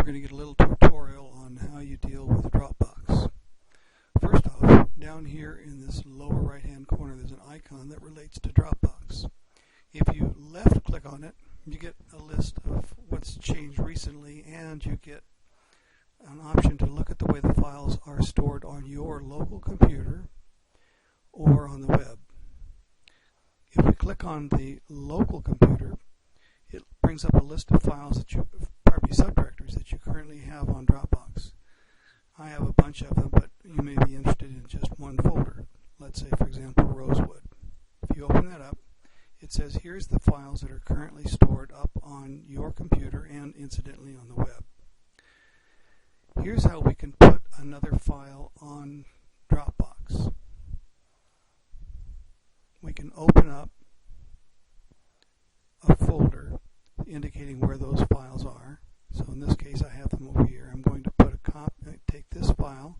we're going to get a little tutorial on how you deal with Dropbox. First off, down here in this lower right hand corner there's an icon that relates to Dropbox. If you left click on it, you get a list of what's changed recently, and you get an option to look at the way the files are stored on your local computer or on the web. If we click on the local computer, it brings up a list of files that subdirectories that you currently have on Dropbox. I have a bunch of them, but you may be interested in just one folder. Let's say, for example, Rosewood. If you open that up, it says here's the files that are currently stored up on your computer and incidentally on the web. Here's how we can put another file on Dropbox. We can open up a folder indicating where those files are. So in this case, I have them over here. I'm going to put take this file.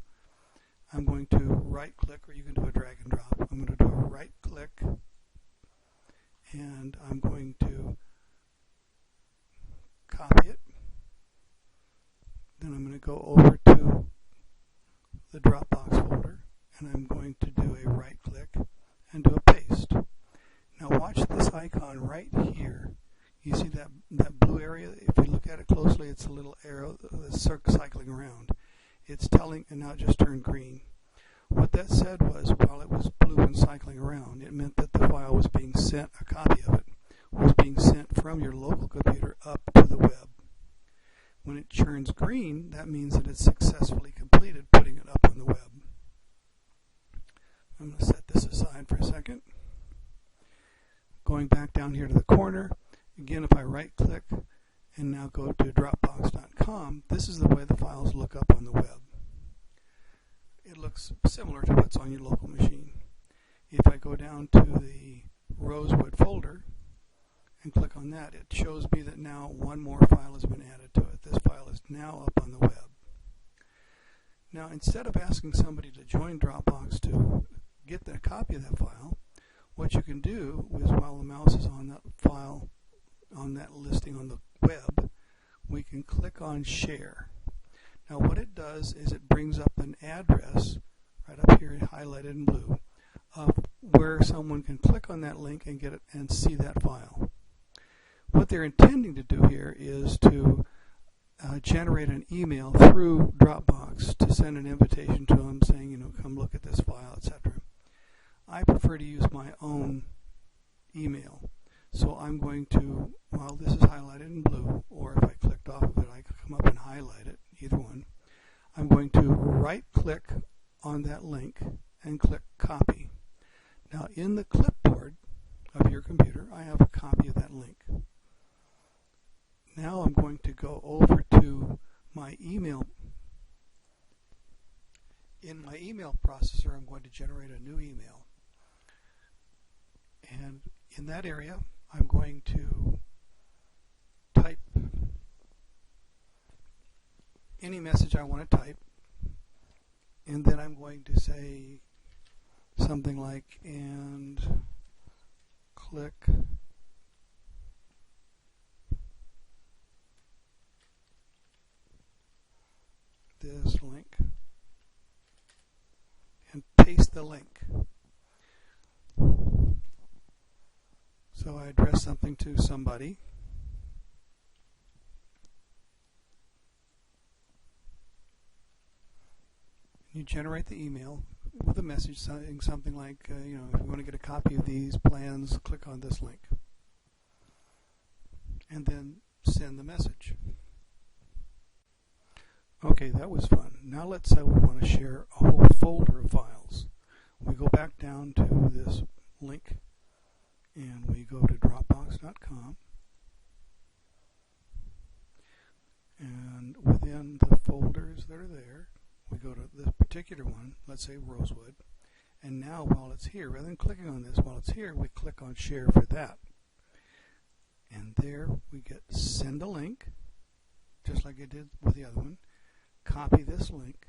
I'm going to right click, or you can do a drag and drop. I'm going to do a right click, and I'm going to copy it. Then I'm going to go over to the Dropbox folder, and I'm going to do a right click and do a paste. Now watch this icon right here. You see that blue area? If you look at it closely, it's a little arrow that's cycling around. It's telling, and now it just turned green. What that said was, while it was blue and cycling around, it meant that the file was being sent, a copy of it, was being sent from your local computer up to the web. When it turns green, that means that it's successfully completed putting it up on the web. I'm going to set this aside for a second. Going back down here to the corner, again, if I right click and now go to dropbox.com, this is the way the files look up on the web. It looks similar to what's on your local machine. If I go down to the Rosewood folder and click on that, it shows me that now one more file has been added to it. This file is now up on the web. Now, instead of asking somebody to join Dropbox to get a copy of that file, what you can do is, while the mouse is on that file, on that listing on the web, we can click on Share. Now what it does is it brings up an address right up here highlighted in blue of where someone can click on that link and get it and see that file. What they're intending to do here is to generate an email through Dropbox to send an invitation to them saying, come look at this file, etc. I prefer to use my own email. So I'm going to, while this is highlighted in blue, or if I clicked off of it, I could come up and highlight it, either one. I'm going to right click on that link and click copy. Now in the clipboard of your computer, I have a copy of that link. Now I'm going to go over to my email. In my email processor, I'm going to generate a new email. And in that area, I'm going to type any message I want to type, and then I'm going to say something like, and click this link, and paste the link. So I address something to somebody. You generate the email with a message saying something like, if you want to get a copy of these plans, click on this link. And then send the message. Okay, that was fun. Now let's say we want to share a whole folder of files. We go back down to this link, and we go to dropbox.com, and within the folders that are there, we go to this particular one, let's say Rosewood, and now while it's here, rather than clicking on this while it's here, we click on Share for that. And there we get send a link, just like I did with the other one, copy this link,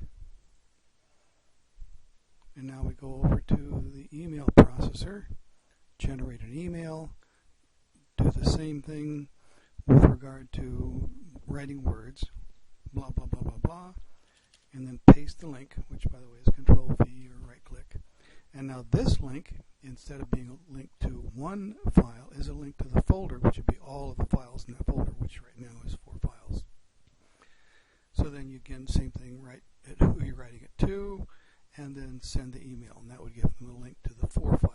and now we go over to the email processor, generate an email, do the same thing with regard to writing words, blah, blah, blah, blah, blah, and then paste the link, which, by the way, is Control-V or right-click. And now this link, instead of being a link to one file, is a link to the folder, which would be all of the files in that folder, which right now is 4 files. So then you, again, same thing, write at who you're writing it to, and then send the email, and that would give them a link to the 4 files.